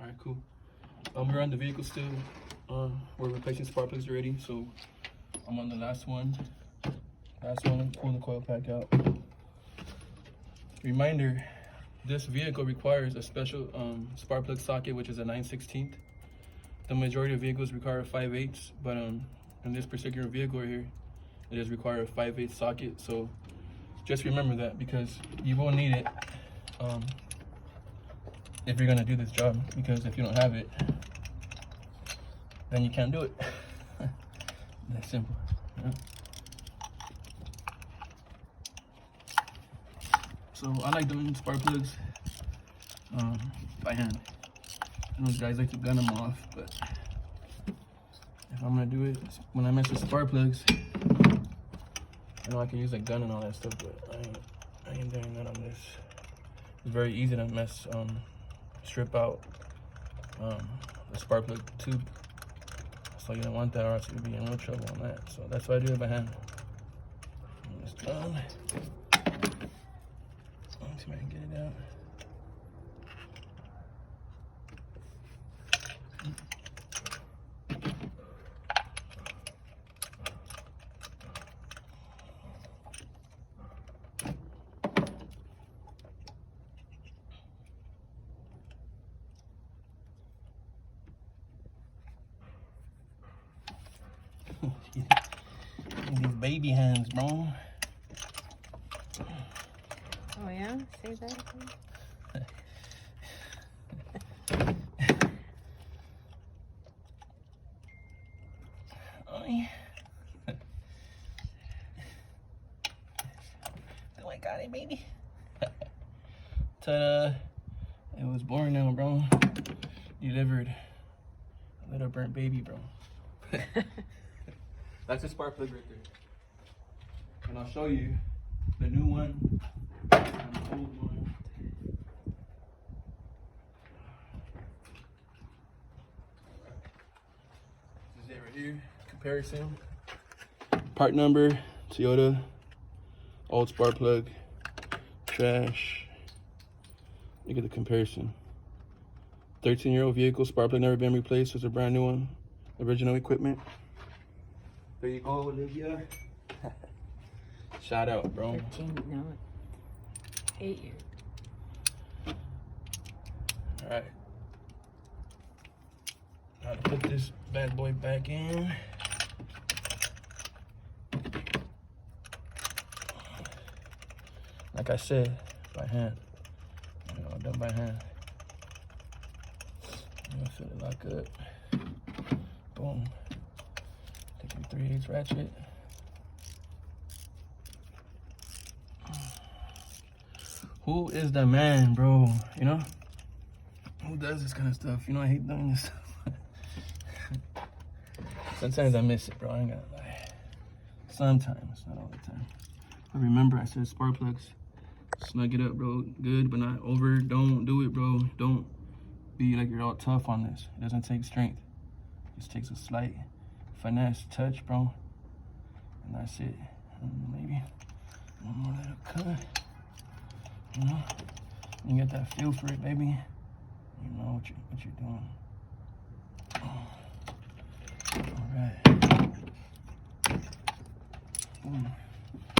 All right, cool. We're on the vehicle still. We're replacing spark plugs already, so I'm on the last one. Pull the coil pack out. Reminder, this vehicle requires a special spark plug socket, which is a 9/16. The majority of vehicles require a 5/8, but in this particular vehicle right here, it does require a 5/8 socket. So just remember that, because you will need it if you're gonna do this job, because if you don't have it, then you can't do it. That's simple. Yeah. So I like doing spark plugs by hand. Those guys like to gun them off, but if I'm gonna do it, when I mess with spark plugs, I know I can use a gun and all that stuff, but I ain't doing that on this. It's very easy to strip out the spark plug tube. So you don't want that, or else you'll be in real trouble on that. So that's why I do it by hand. And it's done. Let's see if I can get it out. These baby hands, bro. Oh yeah? Say that again. Oh yeah. Oh, I got it, baby. Ta-da. It was born now, bro. Delivered. A little burnt baby, bro. That's a spark plug right there. And I'll show you the new one and the old one. This is it right here. Comparison. Part number, Toyota. Old spark plug. Trash. Look at the comparison. 13-year-old vehicle, spark plug never been replaced. It's a brand new one. Original equipment. There you go, Olivia. Shout out, bro. 13, no. 8 years. All right. Now to put this bad boy back in. Like I said, by hand. You know, done by hand. I'm gonna feel it lock up. Boom. Take your 3/8 ratchet. Who is the man, bro? You know? Who does this kind of stuff? You know, I hate doing this stuff. Sometimes I miss it, bro. I ain't gonna lie. Sometimes, not all the time. But remember, I said spark plugs. Snug it up, bro. Good, but not over. Don't do it, bro. Don't be like you're all tough on this. It doesn't take strength. It just takes a slight finesse touch, bro. And that's it. Maybe one more little cut. You know? You get that feel for it, baby. You know what you're doing. All right. Boom.